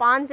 5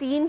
3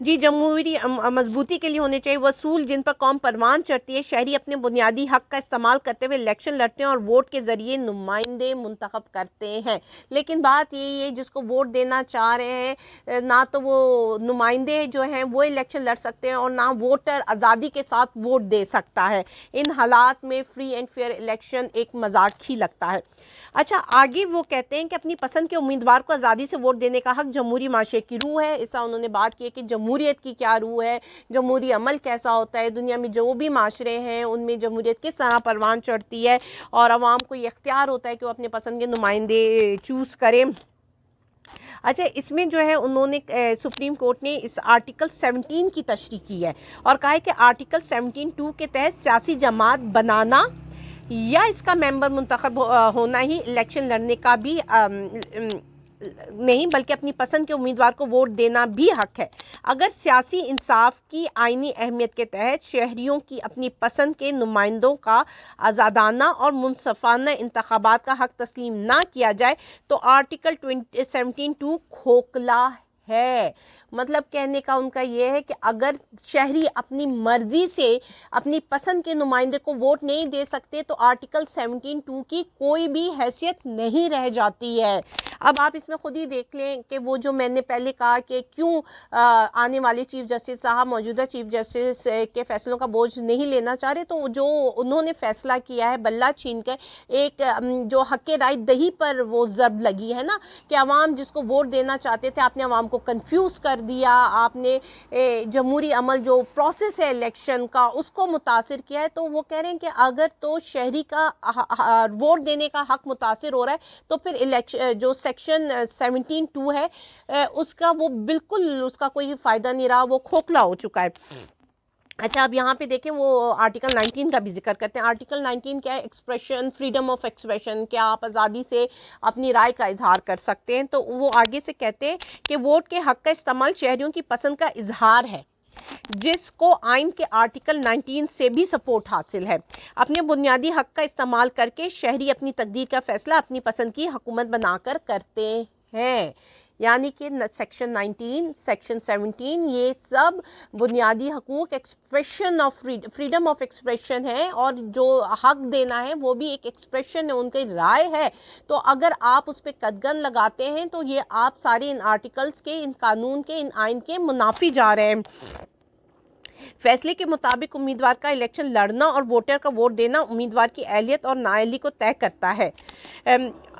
جی جمہوری مضبوطی کے لیے ہونے چاہیے وہ اصول جن پر قوم پروان چڑھتی ہے. شہری اپنے بنیادی حق کا استعمال کرتے ہوئے الیکشن لڑتے ہیں اور ووٹ کے ذریعے نمائندے منتخب کرتے ہیں. لیکن بات یہی ہے جس کو ووٹ دینا چاہ رہے ہیں نہ تو وہ نمائندے جو ہیں وہ الیکشن لڑ سکتے ہیں اور نہ ووٹر آزادی کے ساتھ ووٹ دے سکتا ہے. ان حالات میں فری اینڈ فیئر الیکشن ایک مذاق ہی لگتا ہے. اچھا آگے وہ کہتے ہیں کہ اپنی پسند کے امیدوار کو آزادی سے ووٹ دینے کا حق جمہوری معاشرے کی روح ہے. اس طرح انہوں نے بات کی کہ جمہوریت کی کیا روح ہے, جمہوری عمل کیسا ہوتا ہے, دنیا میں جو بھی معاشرے ہیں ان میں جمہوریت کس طرح پروان چڑھتی ہے اور عوام کو یہ اختیار ہوتا ہے کہ وہ اپنے پسند کے نمائندے چوز کریں. اچھا اس میں جو ہے انہوں نے سپریم کورٹ نے اس آرٹیکل 17 کی تشریح کی ہے اور کہا ہے کہ آرٹیکل 17(2) کے تحت سیاسی جماعت بنانا یا اس کا ممبر منتخب ہونا ہی الیکشن لڑنے کا بھی نہیں بلکہ اپنی پسند کے امیدوار کو ووٹ دینا بھی حق ہے. اگر سیاسی انصاف کی آئینی اہمیت کے تحت شہریوں کی اپنی پسند کے نمائندوں کا آزادانہ اور منصفانہ انتخابات کا حق تسلیم نہ کیا جائے تو آرٹیکل 17(2) کھوکھلا ہے. مطلب کہنے کا ان کا یہ ہے کہ اگر شہری اپنی مرضی سے اپنی پسند کے نمائندے کو ووٹ نہیں دے سکتے تو آرٹیکل 17(2) کی کوئی بھی حیثیت نہیں رہ جاتی ہے. اب آپ اس میں خود ہی دیکھ لیں کہ وہ جو میں نے پہلے کہا کہ کیوں آنے والے چیف جسٹس صاحب موجودہ چیف جسٹس کے فیصلوں کا بوجھ نہیں لینا چاہ رہے, تو جو انہوں نے فیصلہ کیا ہے بلہ چھین کر ایک جو حق رائے دہی پر وہ ضرب لگی ہے نا کہ عوام جس کو ووٹ دینا چاہتے تھے آپ نے عوام کو کنفیوز کر دیا, آپ نے جمہوری عمل جو پروسیس ہے الیکشن کا اس کو متاثر کیا ہے. تو وہ کہہ رہے ہیں کہ اگر تو شہری کا ووٹ دینے کا حق متاثر ہو رہا ہے تو پھر الیکشن جو سیکشن 17(2) ہے اس کا وہ بالکل اس کا کوئی فائدہ نہیں رہا, وہ کھوکھلا ہو چکا ہے. اچھا اب یہاں پہ دیکھیں وہ آرٹیکل 19 کا بھی ذکر کرتے ہیں. آرٹیکل 19 کیا ہے؟ ایکسپریشن, فریڈم آف ایکسپریشن, کیا آپ آزادی سے اپنی رائے کا اظہار کر سکتے ہیں. تو وہ آگے سے کہتے ہیں کہ ووٹ کے حق کا استعمال شہریوں کی پسند کا اظہار ہے جس کو آئین کے آرٹیکل 19 سے بھی سپورٹ حاصل ہے. اپنے بنیادی حق کا استعمال کر کے شہری اپنی تقدیر کا فیصلہ اپنی پسند کی حکومت بنا کر کرتے ہیں. یعنی کہ سیکشن 19 سیکشن 17 یہ سب بنیادی حقوق expression of freedom of expression ہے اور جو حق دینا ہے وہ بھی ایک ایکسپریشن ہے, ان کی رائے ہے. تو اگر آپ اس پہ قدغن لگاتے ہیں تو یہ آپ سارے ان آرٹیکلز کے, ان قانون کے, ان آئین کے منافی جا رہے ہیں. فیصلے کے مطابق امیدوار کا الیکشن لڑنا اور ووٹر کا ووٹ دینا امیدوار کی اہلیت اور نااہلی کو طے کرتا ہے.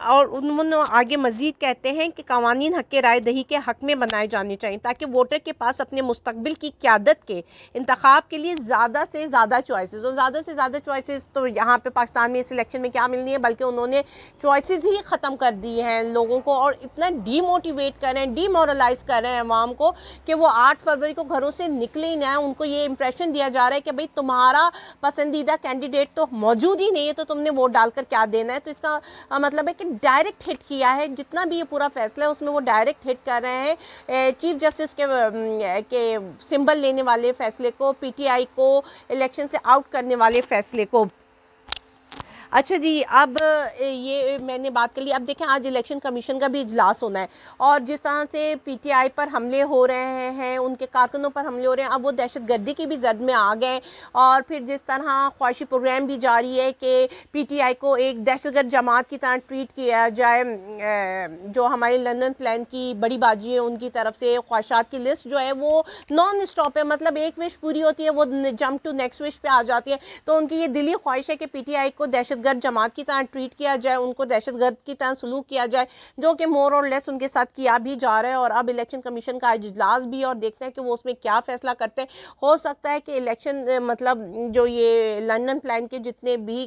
اور انہوں نے آگے مزید کہتے ہیں کہ قوانین حق رائے دہی کے حق میں بنائے جانے چاہیے تاکہ ووٹر کے پاس اپنے مستقبل کی قیادت کے انتخاب کے لیے زیادہ سے زیادہ چوائسز, اور زیادہ سے زیادہ چوائسز تو یہاں پہ پاکستان میں اس الیکشن میں کیا ملنی ہے, بلکہ انہوں نے چوائسز ہی ختم کر دی ہیں لوگوں کو اور اتنا ڈی موٹیویٹ کر رہے ہیں, ڈی مورلائز کر رہے ہیں عوام کو کہ وہ 8 فروری کو گھروں سے نکلے ہی نہ ہیں. ان کو یہ امپریشن دیا جا رہا ہے کہ بھئی تمہارا پسندیدہ کینڈیڈیٹ تو موجود ہی نہیں ہے تو تم نے ووٹ ڈال کر کیا دینا ہے. تو اس کا مطلب ہے کہ ڈائریکٹ ہٹ کیا ہے, جتنا بھی یہ پورا فیصلہ ہے اس میں وہ ڈائریکٹ ہٹ کر رہے ہیں چیف جسٹس کے سمبل لینے والے فیصلے کو, پی ٹی آئی کو الیکشن سے آؤٹ کرنے والے فیصلے کو. اچھا جی اب یہ میں نے بات کر لی. اب دیکھیں آج الیکشن کمیشن کا بھی اجلاس ہونا ہے اور جس طرح سے پی ٹی آئی پر حملے ہو رہے ہیں, ان کے کارکنوں پر حملے ہو رہے ہیں, اب وہ دہشت گردی کی بھی زد میں آ گئے. اور پھر جس طرح خواہشی پروگرام بھی جاری ہے کہ پی ٹی آئی کو ایک دہشت گرد جماعت کی طرح ٹریٹ کیا جائے, جو ہمارے لندن پلان کی بڑی باجی ہیں ان کی طرف سے خواہشات کی لسٹ جو ہے وہ نان اسٹاپ ہے. مطلب ایک وش پوری ہوتی ہے وہ جمپ ٹو نیکسٹ وش پہ آ جاتی ہے. تو ان کی یہ دلی خواہش ہے کہ پی ٹی آئی کو دہشت گرد جماعت کی طرح ٹریٹ کیا جائے, ان کو دہشت گرد کی طرح سلوک کیا جائے, جو کہ مور اور لیس ان کے ساتھ کیا بھی جا رہا ہے. اور اب الیکشن کمیشن کا اجلاس بھی, اور دیکھتے ہیں کہ وہ اس میں کیا فیصلہ کرتے ہیں. ہو سکتا ہے کہ الیکشن مطلب جو یہ لندن پلان کے جتنے بھی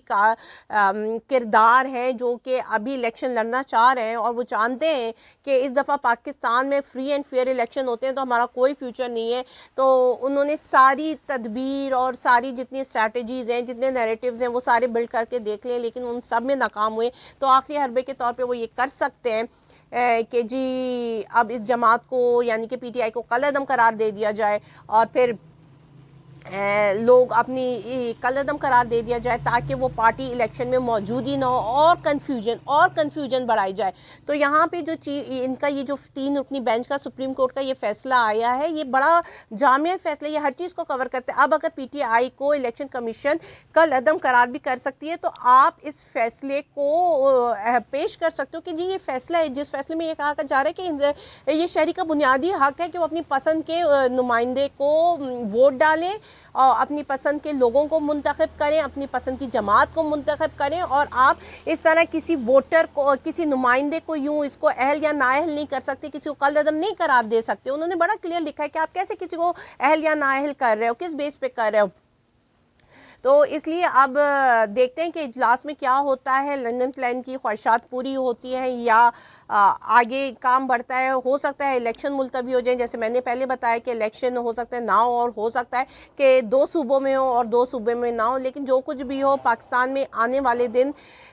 کردار ہیں جو کہ ابھی الیکشن لڑنا چاہ رہے ہیں اور وہ جانتے ہیں کہ اس دفعہ پاکستان میں فری اینڈ فیئر الیکشن ہوتے ہیں تو ہمارا کوئی فیوچر نہیں ہے, تو انہوں نے ساری تدبیر اور ساری جتنی اسٹریٹجیز ہیں, جتنے نیریٹیوز ہیں وہ سارے بلڈ کر کے دیکھ لیں, لیکن ان سب میں ناکام ہوئے. تو آخری حربے کے طور پہ وہ یہ کر سکتے ہیں کہ جی اب اس جماعت کو یعنی کہ پی ٹی آئی کو کالعدم قرار دے دیا جائے اور پھر لوگ اپنی قلعدم قرار دے دیا جائے تاکہ وہ پارٹی الیکشن میں موجود ہی نہ ہو اور کنفیوژن بڑھائی جائے. تو یہاں پہ جو ان کا یہ جو 3 رکنی بینچ کا سپریم کورٹ کا یہ فیصلہ آیا ہے، یہ بڑا جامع فیصلہ، یہ ہر چیز کو کور کرتے ہیں. اب اگر پی ٹی آئی کو الیکشن کمیشن قلعدم قرار بھی کر سکتی ہے تو آپ اس فیصلے کو پیش کر سکتے ہو کہ جی یہ فیصلہ ہے، جس فیصلے میں یہ کہا جا رہا ہے کہ یہ شہری کا بنیادی حق ہے کہ وہ اپنی پسند کے نمائندے کو ووٹ ڈالیں اور اپنی پسند کے لوگوں کو منتخب کریں، اپنی پسند کی جماعت کو منتخب کریں. اور آپ اس طرح کسی ووٹر کو، کسی نمائندے کو یوں اس کو اہل یا نااہل نہیں کر سکتے، کسی کو قلعدم نہیں قرار دے سکتے. انہوں نے بڑا کلیئر لکھا ہے کہ آپ کیسے کسی کو اہل یا نااہل کر رہے ہو، کس بیس پہ کر رہے ہو. تو اس لیے اب دیکھتے ہیں کہ اجلاس میں کیا ہوتا ہے، لندن پلان کی خواہشات پوری ہوتی ہیں یا آگے کام بڑھتا ہے. ہو سکتا ہے الیکشن ملتوی ہو جائیں، جیسے میں نے پہلے بتایا کہ الیکشن ہو سکتا ہے نہ ہو، اور ہو سکتا ہے کہ 2 صوبوں میں ہو اور 2 صوبے میں نہ ہو. لیکن جو کچھ بھی ہو، پاکستان میں آنے والے دن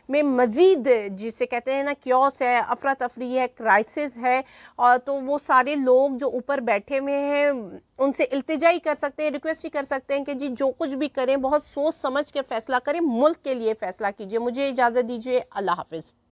میں مزید جسے کہتے ہیں نا کیوس ہے، افراتفری ہے، کرائسس ہے. اور تو وہ سارے لوگ جو اوپر بیٹھے ہوئے ہیں ان سے التجا ہی کر سکتے ہیں، ریکویسٹ ہی کر سکتے ہیں کہ جی جو کچھ بھی کریں بہت سوچ سمجھ کے فیصلہ کریں، ملک کے لیے فیصلہ کیجئے. مجھے اجازت دیجئے، اللہ حافظ.